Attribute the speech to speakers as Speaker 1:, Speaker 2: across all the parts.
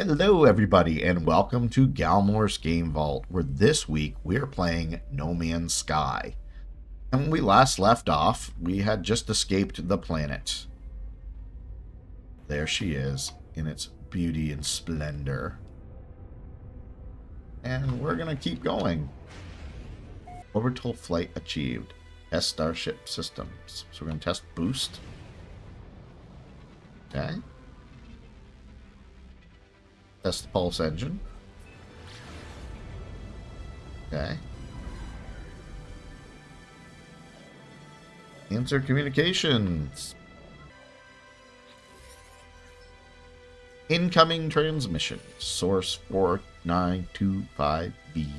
Speaker 1: Hello everybody and welcome to Galmore's Game Vault, where this week we're playing No Man's Sky. And when we last left off, we had just escaped the planet. There she is, in its beauty and splendor. And we're gonna keep going. Orbital flight achieved. Test starship systems. So we're gonna test boost. Okay. Test the pulse engine. Okay. Answer communications. Incoming transmission. Source 4925B.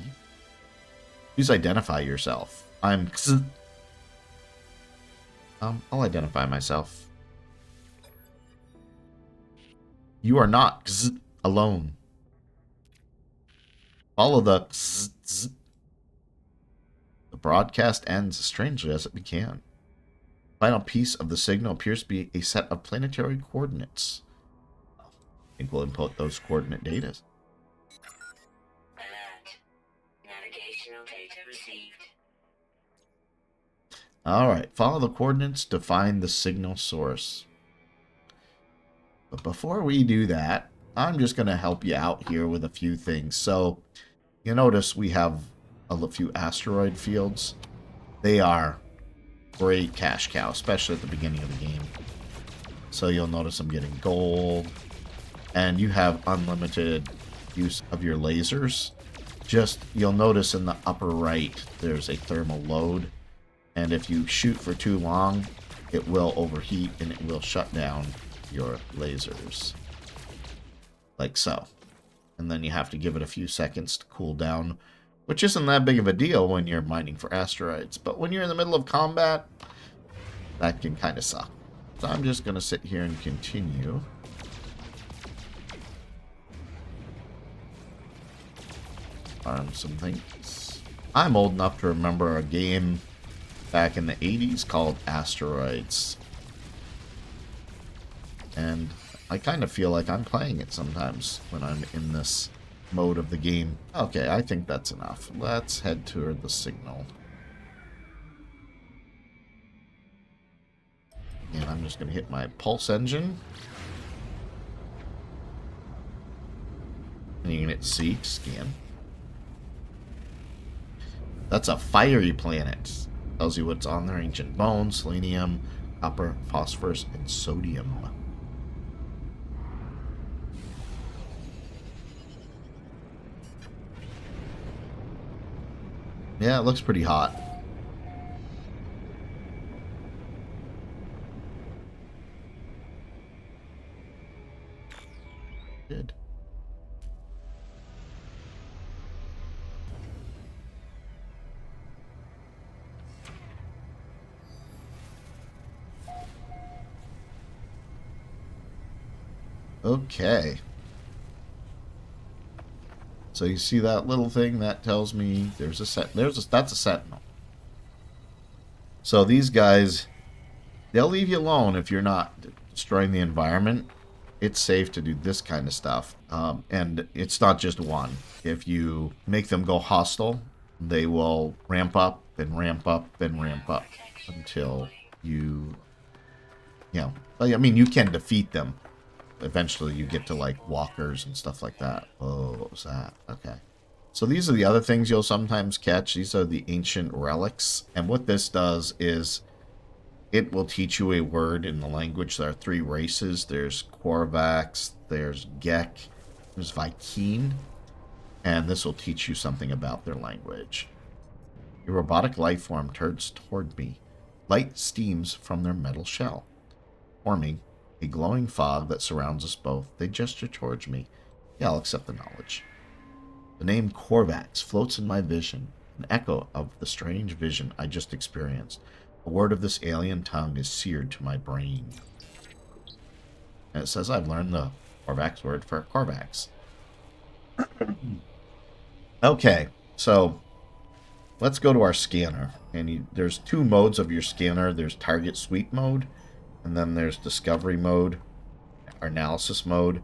Speaker 1: Please identify yourself. I'm X. I'll identify myself. You are not X alone. Follow the X. The broadcast ends strangely as it began. Final piece of the signal appears to be a set of planetary coordinates. I think we'll input those coordinate data.
Speaker 2: Alert. Navigational data received.
Speaker 1: Alright, follow the coordinates to find the signal source. But before we do that, I'm just going to help you out here with a few things. So, you notice we have a few asteroid fields. They are great cash cow, especially at the beginning of the game. So you'll notice I'm getting gold. And you have unlimited use of your lasers. You'll notice in the upper right, there's a thermal load. And if you shoot for too long, it will overheat and it will shut down your lasers. Like so. And then you have to give it a few seconds to cool down, which isn't that big of a deal when you're mining for asteroids. But when you're in the middle of combat, that can kind of suck. So I'm just going to sit here and continue. Farm some things. I'm old enough to remember a game back in the 80s called Asteroids. And I kind of feel like I'm playing it sometimes when I'm in this mode of the game. Okay, I think that's enough. Let's head toward the signal. And I'm just going to hit my pulse engine. And you can hit C to scan. That's a fiery planet. Tells you what's on there. Ancient bones, selenium, copper, phosphorus, and sodium. Yeah, it looks pretty hot. Good. Okay. So you see that little thing that tells me that's a sentinel. So these guys, they'll leave you alone if you're not destroying the environment. It's safe to do this kind of stuff. And it's not just one. If you make them go hostile, they will ramp up and ramp up and ramp up until you know, I mean, you can defeat them. Eventually you get to like walkers and stuff like that. Oh, what was that? Okay. So these are the other things you'll sometimes catch. These are the ancient relics. And what this does is it will teach you a word in the language. There are three races. There's Korvax, there's Gek, there's Vy'keen. And this will teach you something about their language. A robotic life form turns toward me. Light steams from their metal shell, forming a glowing fog that surrounds us both. They gesture towards me. Yeah, I'll accept the knowledge. The name Korvax floats in my vision, an echo of the strange vision I just experienced. A word of this alien tongue is seared to my brain. And it says I've learned the Korvax word for Korvax. Okay, so let's go to our scanner. And there's two modes of your scanner. There's target sweep mode, and then there's discovery mode, or analysis mode.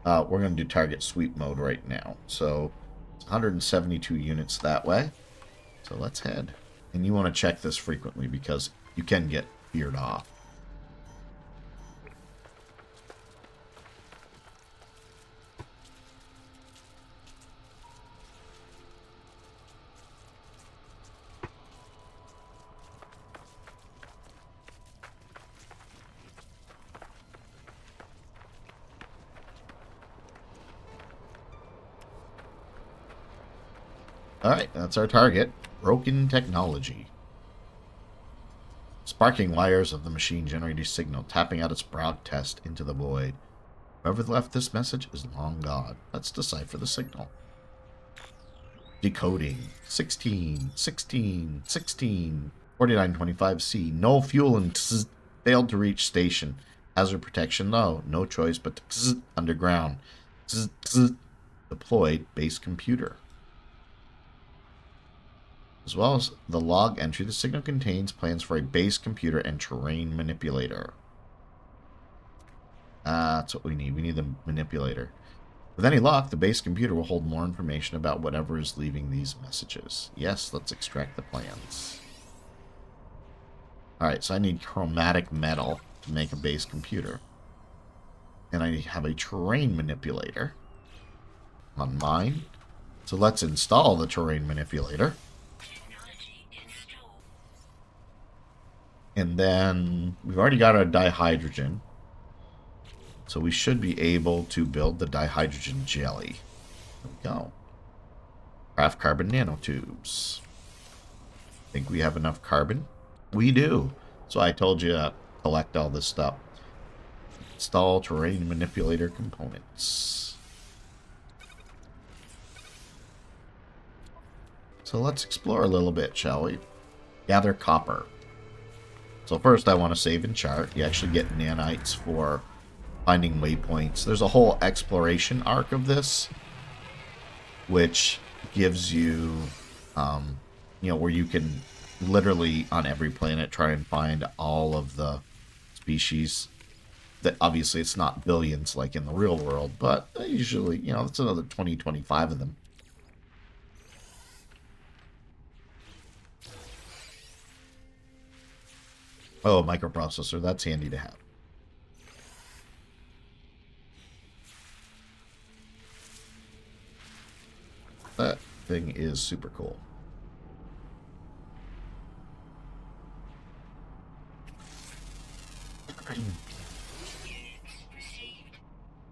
Speaker 1: We're going to do target sweep mode right now. So it's 172 units that way. So let's head. And you want to check this frequently because you can get veered off. Alright, that's our target. Broken technology. Sparking wires of the machine generate a signal, tapping out its broadcast into the void. Whoever left this message is long gone. Let's decipher the signal. Decoding. 16, 16, 16. 4925C. No fuel and failed to reach station. Hazard protection low. No choice but to underground. Deployed base computer. As well as the log entry, the signal contains plans for a base computer and terrain manipulator. That's what we need. We need the manipulator. With any luck, the base computer will hold more information about whatever is leaving these messages. Yes, let's extract the plans. Alright, so I need chromatic metal to make a base computer. And I have a terrain manipulator on mine. So let's install the terrain manipulator. And then we've already got our dihydrogen. So we should be able to build the dihydrogen jelly. There we go. Craft carbon nanotubes. Think we have enough carbon? We do. So I told you to collect all this stuff. Install terrain manipulator components. So let's explore a little bit, shall we? Gather copper. So first I want to save and chart. You actually get nanites for finding waypoints. There's a whole exploration arc of this, which gives you, where you can literally on every planet try and find all of the species. That obviously it's not billions like in the real world, but usually, it's another 20, 25 of them. Oh, microprocessor. That's handy to have. That thing is super cool.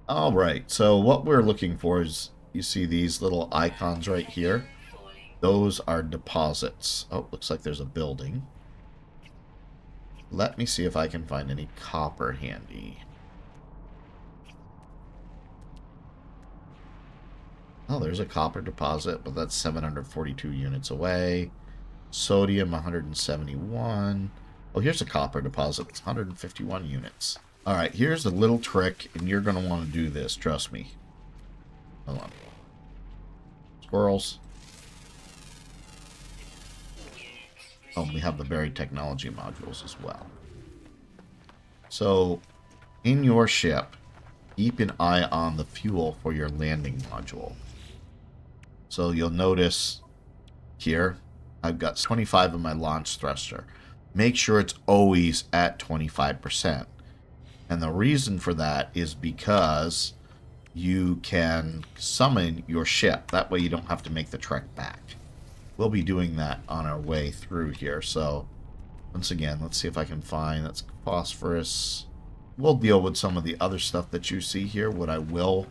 Speaker 1: All right. So what we're looking for is, you see these little icons right here? Those are deposits. Oh, looks like there's a building. Let me see if I can find any copper handy. Oh, there's a copper deposit, but that's 742 units away. Sodium, 171. Oh, here's a copper deposit. It's 151 units. All right, here's a little trick, and you're going to want to do this. Trust me. Hold on. Squirrels. Oh, we have the buried technology modules as well. So, in your ship, keep an eye on the fuel for your landing module. So you'll notice here, I've got 25 of my launch thruster. Make sure it's always at 25%. And the reason for that is because you can summon your ship. That way you don't have to make the trek back. We'll be doing that on our way through here. So, once again, let's see if I can find... That's phosphorus. We'll deal with some of the other stuff that you see here. What I will,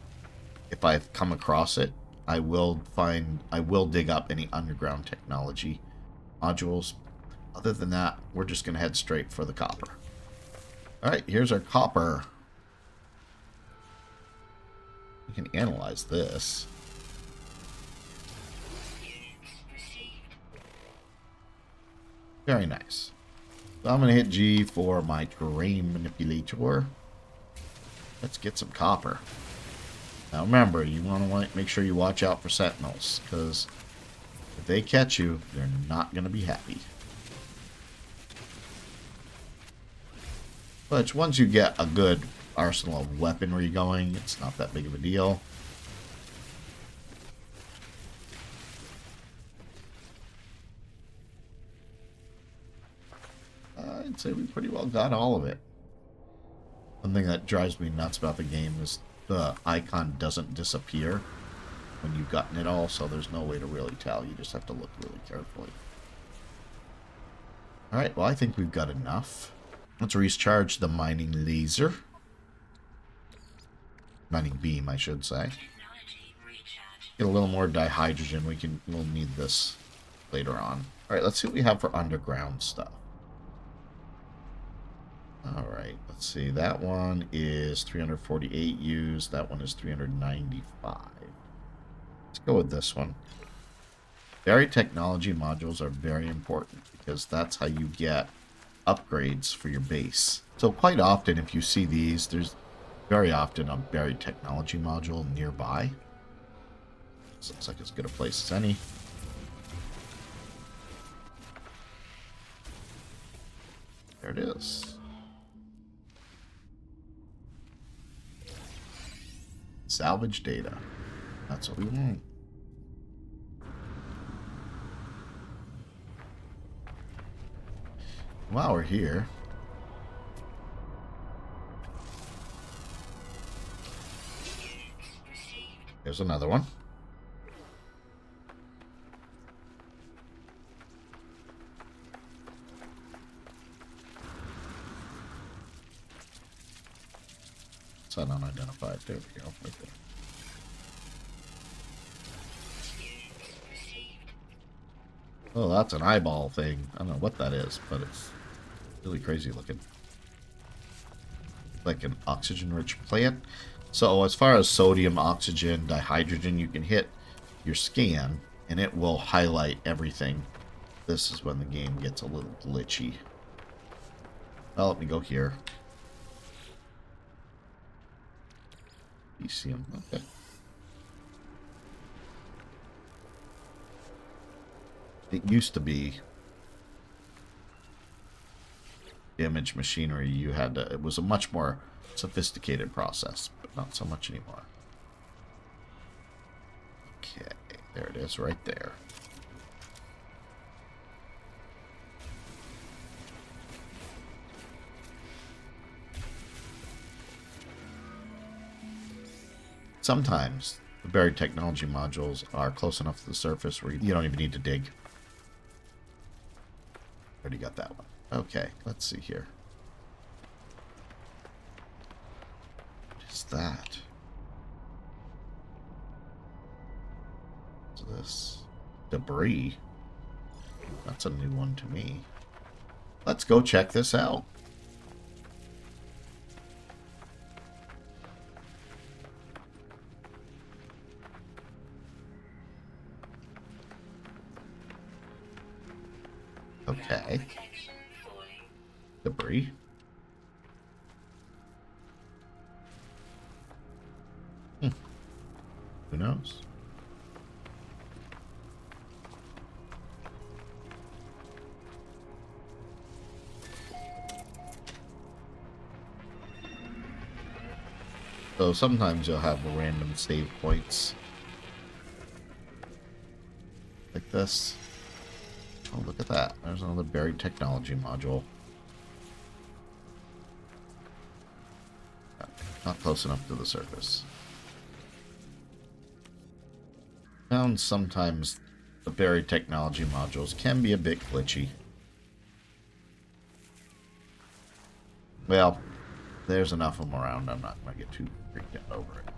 Speaker 1: if I come across it, I will dig up any underground technology modules. Other than that, we're just going to head straight for the copper. Alright, here's our copper. We can analyze this. Very nice. So I'm going to hit G for my terrain manipulator. Let's get some copper. Now remember, you want to make sure you watch out for sentinels, because if they catch you, they're not going to be happy. But once you get a good arsenal of weaponry going. It's not that big of a deal. I'd say we pretty well got all of it. One thing that drives me nuts about the game is the icon doesn't disappear when you've gotten it all, so there's no way to really tell. You just have to look really carefully. Alright, well I think we've got enough. Let's recharge the mining laser. Mining beam, I should say. Get a little more dihydrogen. We'll need this later on. Alright, let's see what we have for underground stuff. Alright, let's see. That one is 348 used. That one is 395. Let's go with this one. Buried technology modules are very important because that's how you get upgrades for your base. So quite often, if you see these, there's very often a buried technology module nearby. This looks like as good a place as any. There it is. Salvage data. That's what we want. While we're here, there's another one. It's unidentified. There we go. Right there. Oh, that's an eyeball thing. I don't know what that is, but it's really crazy looking. Like an oxygen-rich plant. So as far as sodium, oxygen, dihydrogen, you can hit your scan, and it will highlight everything. This is when the game gets a little glitchy. Well, let me go here. You see them? Okay. It used to be image machinery. You had to, it was a much more sophisticated process, but not so much anymore. Okay, there it is right there. Sometimes the buried technology modules are close enough to the surface where you don't even need to dig. Already got that one. Okay, let's see here. What is that? What's this? Debris? That's a new one to me. Let's go check this out. Okay. Debris. Who knows? So sometimes you'll have random save points. Like this. Oh, look at that. There's another buried technology module. Not close enough to the surface. Found sometimes the buried technology modules can be a bit glitchy. Well, there's enough of them around. I'm not going to get too freaked out over it.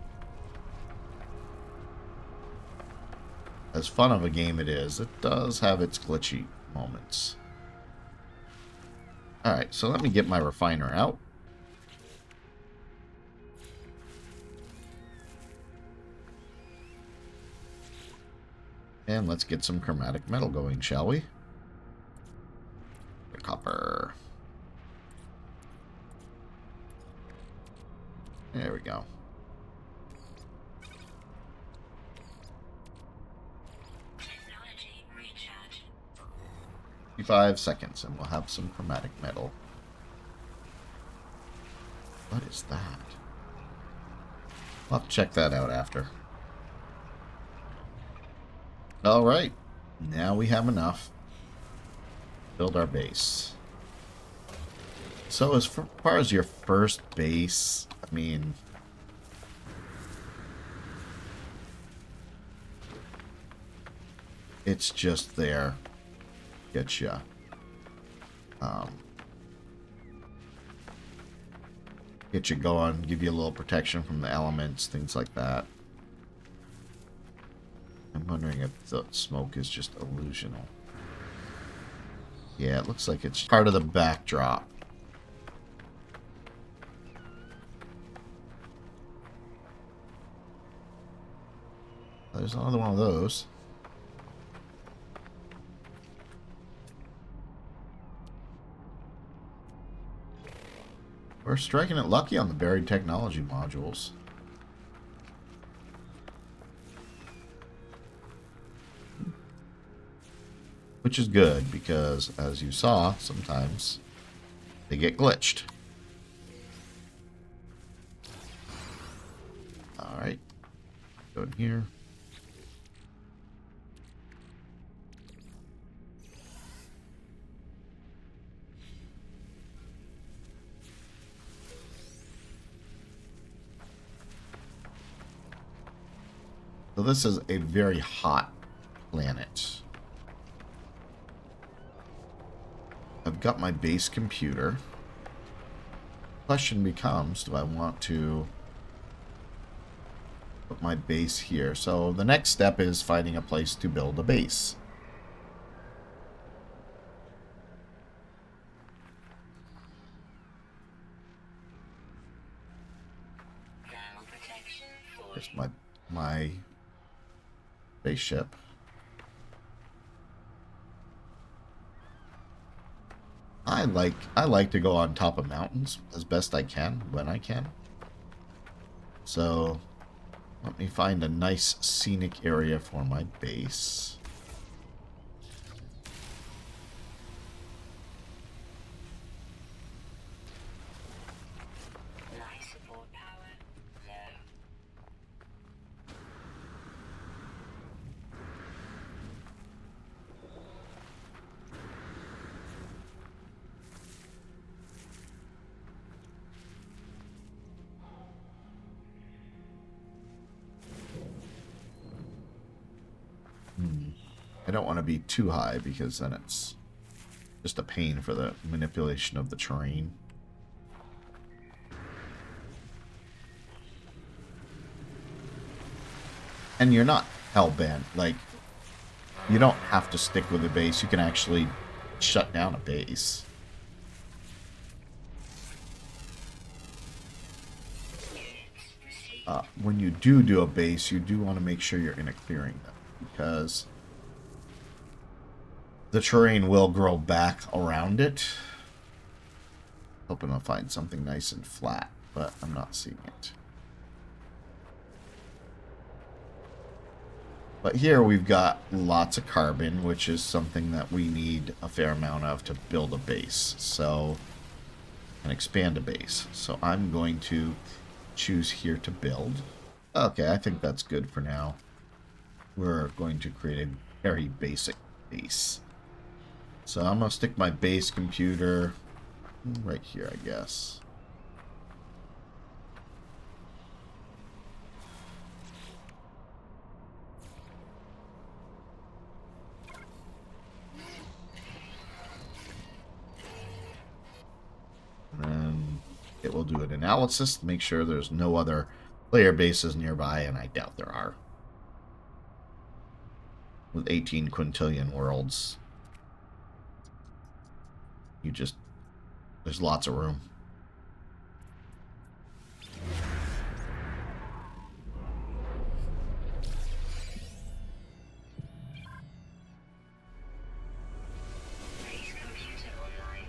Speaker 1: As fun of a game it is, it does have its glitchy moments. Alright, so let me get my refiner out. And let's get some chromatic metal going, shall we? The copper. There we go. 55 seconds, and we'll have some chromatic metal. What is that? I'll have to check that out after. Alright. Now we have enough. Build our base. So as far as your first base, I mean... it's just there. Get ya. Get you going, give you a little protection from the elements, things like that. I'm wondering if the smoke is just illusional. Yeah, it looks like it's part of the backdrop. There's another one of those. We're striking it lucky on the buried technology modules. Which is good, because, as you saw, sometimes they get glitched. Alright. Go in here. So this is a very hot planet. I've got my base computer. Question becomes, do I want to put my base here? So the next step is finding a place to build a base. Here's my spaceship. I like to go on top of mountains as best I can when I can. So let me find a nice scenic area for my base.
Speaker 2: Life support power low.
Speaker 1: I don't want to be too high because then it's just a pain for the manipulation of the terrain. And you're not hell-bent. Like, you don't have to stick with a base. You can actually shut down a base. When you do a base, you do want to make sure you're in a clearing, though, because the terrain will grow back around it. Hoping I'll find something nice and flat, but I'm not seeing it. But here we've got lots of carbon, which is something that we need a fair amount of to build a base. So, and expand a base. So I'm going to choose here to build. Okay, I think that's good for now. We're going to create a very basic base. So I'm going to stick my base computer right here, I guess. And then it will do an analysis to make sure there's no other player bases nearby, and I doubt there are. With 18 quintillion worlds, there's lots of room.
Speaker 2: Base computer online.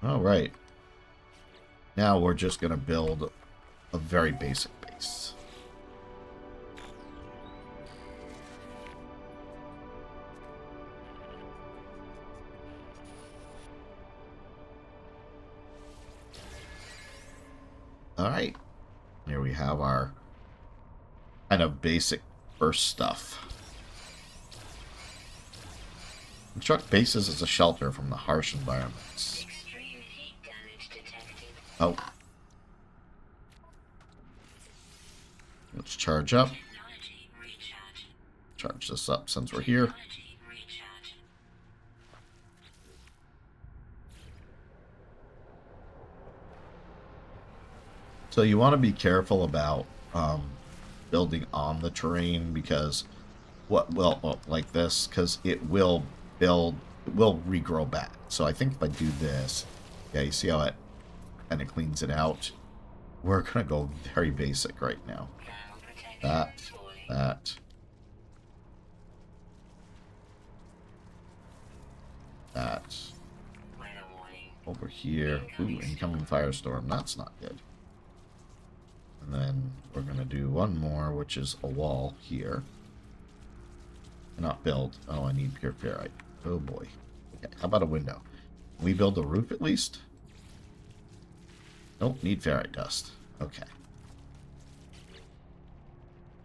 Speaker 1: All right. Now we're just going to build a very basic base. Alright. Here we have our kind of basic first stuff. Construct bases as a shelter from the harsh environments.
Speaker 2: Extreme heat damage detected.
Speaker 1: Oh. Let's charge up.
Speaker 2: Technology recharge.
Speaker 1: Charge this up since we're here.
Speaker 2: Technology recharge.
Speaker 1: So you want to be careful about building on the terrain because like this, because it will regrow back. So I think if I do this, yeah, you see how it kind of cleans it out? We're going to go very basic right now.
Speaker 2: Thermal protection
Speaker 1: That,
Speaker 2: falling.
Speaker 1: that.
Speaker 2: Weather warning.
Speaker 1: Over here. Ooh, incoming firestorm. That's not good. And then we're going to do one more, which is a wall here. Not build. Oh, I need pure ferrite. Oh, boy. Okay, how about a window? Can we build a roof at least? Nope, need ferrite dust. Okay.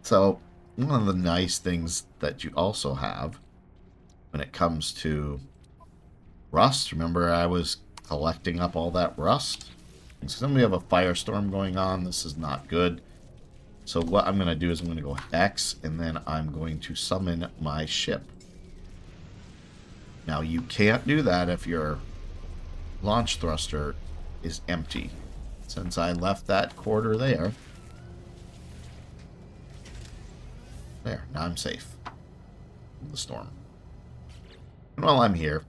Speaker 1: So, one of the nice things that you also have when it comes to rust, remember I was collecting up all that rust? And so then we have a firestorm going on. This is not good. So what I'm going to do is I'm going to go X, and then I'm going to summon my ship. Now, you can't do that if your launch thruster is empty. Since I left that quarter there. There, now I'm safe from the storm. And while I'm here,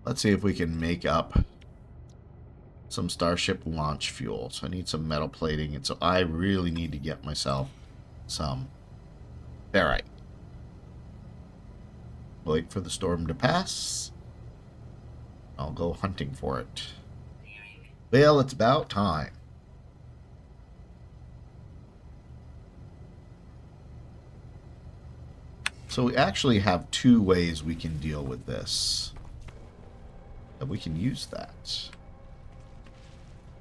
Speaker 1: let's see if we can make up some starship launch fuel. So I need some metal plating, and so I really need to get myself some ferrite. Wait for the storm to pass. I'll go hunting for it. Well, it's about time. So we actually have two ways we can deal with this. And we can use that.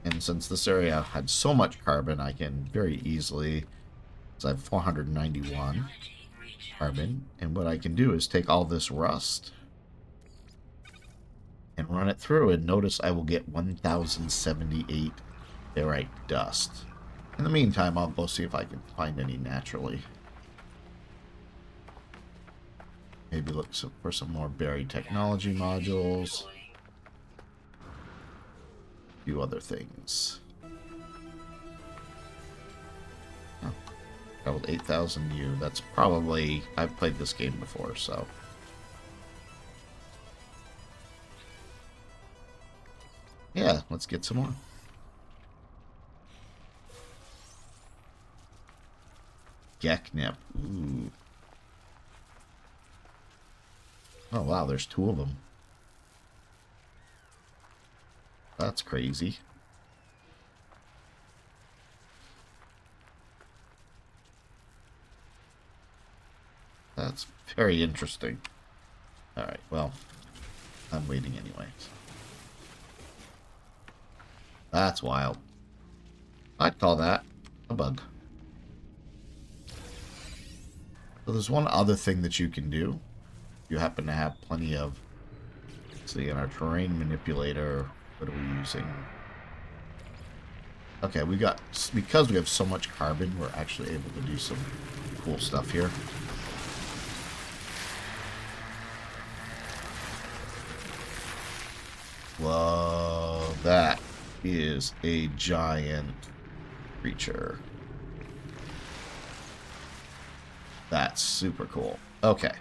Speaker 1: And since this area had so much carbon, I can very easily, so I have 491 carbon, and what I can do is take all this rust and run it through, and notice I will get 1078 ferrite dust. In the meantime, I'll go see if I can find any naturally. Maybe look for some more buried technology modules. A few other things. Oh, traveled 8,000 U. That's probably... I've played this game before, so... Yeah, let's get some more. Geknip. Ooh. Oh, wow, there's two of them. That's crazy. That's very interesting. Alright, well, I'm waiting anyways. That's wild. I'd call that a bug. So there's one other thing that you can do. You happen to have plenty of... Let's see, in our terrain manipulator, what are we using? Okay, we got... Because we have so much carbon, we're actually able to do some cool stuff here. Whoa, that is a giant creature. That's super cool. Okay.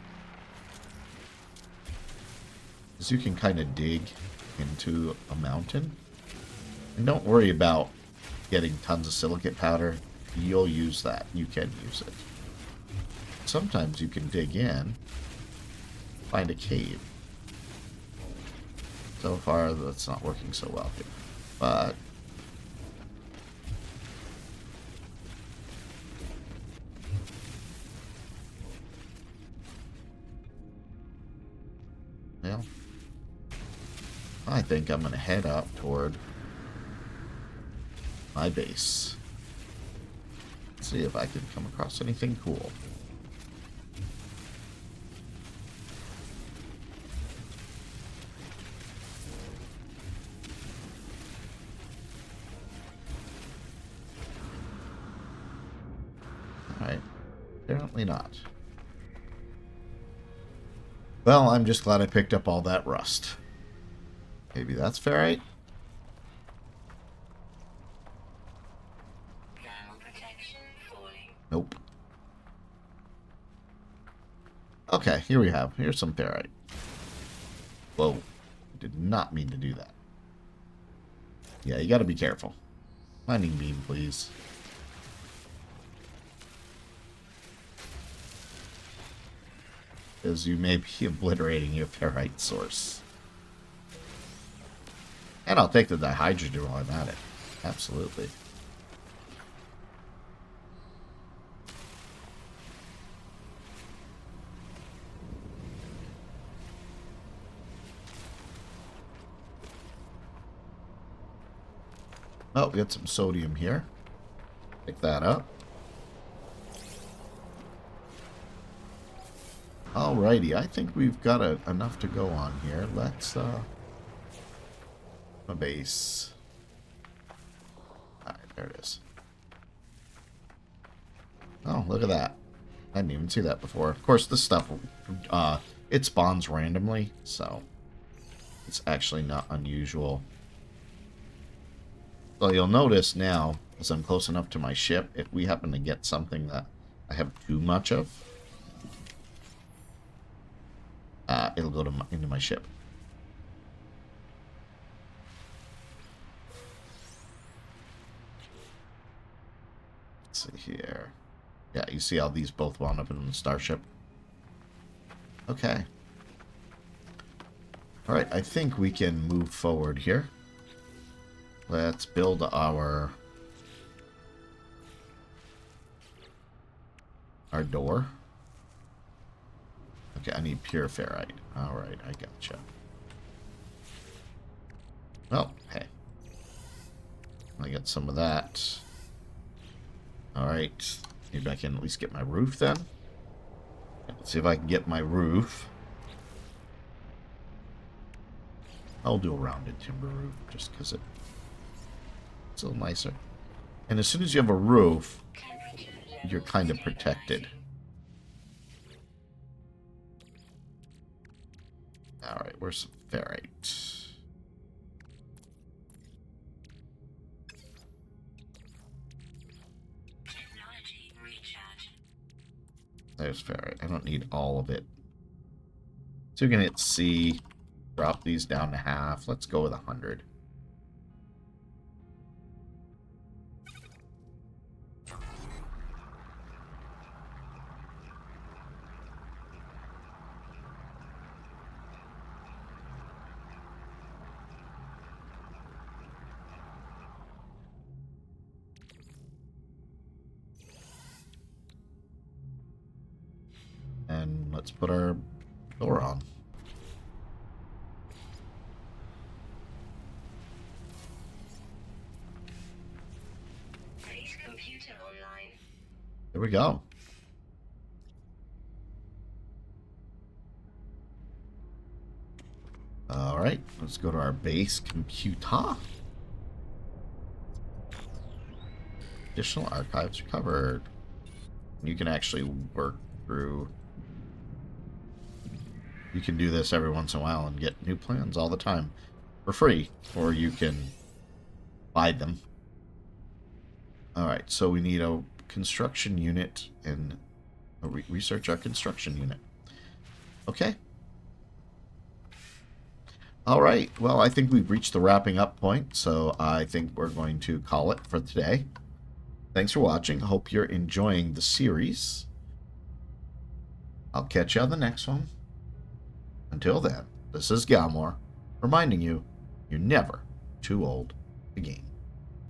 Speaker 1: So you can kind of dig into a mountain. And don't worry about getting tons of silicate powder. You'll use that. You can use it. Sometimes you can dig in, find a cave. So far, that's not working so well here. But well, I think I'm going to head up toward my base. Let's see if I can come across anything cool. Alright. Apparently not. Well, I'm just glad I picked up all that rust. Maybe that's ferrite?
Speaker 2: Thermal protection falling.
Speaker 1: Nope. Okay, here we have. Here's some ferrite. Whoa. Did not mean to do that. Yeah, you gotta be careful. Mining beam, please. Because you may be obliterating your ferrite source. And I'll take the dihydrogen while I'm at it. Absolutely. Oh, we got some sodium here. Pick that up. Alrighty, I think we've got enough to go on here. Let's, a base. Alright, there it is. Oh, look at that. I didn't even see that before. Of course, this stuff, it spawns randomly, so it's actually not unusual. So you'll notice now, as I'm close enough to my ship, if we happen to get something that I have too much of, it'll go to into my ship. Let's see here. Yeah, you see how these both wound up in the starship? Okay. Alright, I think we can move forward here. Let's build our door. Okay, I need pure ferrite. Alright, I gotcha. Well, hey. I got some of that. Alright. Maybe I can at least get my roof then. Let's see if I can get my roof. I'll do a rounded timber roof just because it's a little nicer. And as soon as you have a roof, you're kind of protected. Alright, where's some ferrite?
Speaker 2: Technology recharge.
Speaker 1: There's ferrite. I don't need all of it. So you're going to hit C. Drop these down to half. Let's go with 100. And let's put our door on.
Speaker 2: Base computer online.
Speaker 1: There we go. Alright, let's go to our base computer. Additional archives recovered. You can actually work through. You can do this every once in a while and get new plans all the time for free, or you can buy them. Alright, so we need a construction unit and research our construction unit. Okay. Alright, well, I think we've reached the wrapping up point, so I think we're going to call it for today. Thanks for watching. Hope you're enjoying the series. I'll catch you on the next one. Until then, this is Galmore, reminding you, you're never too old to game.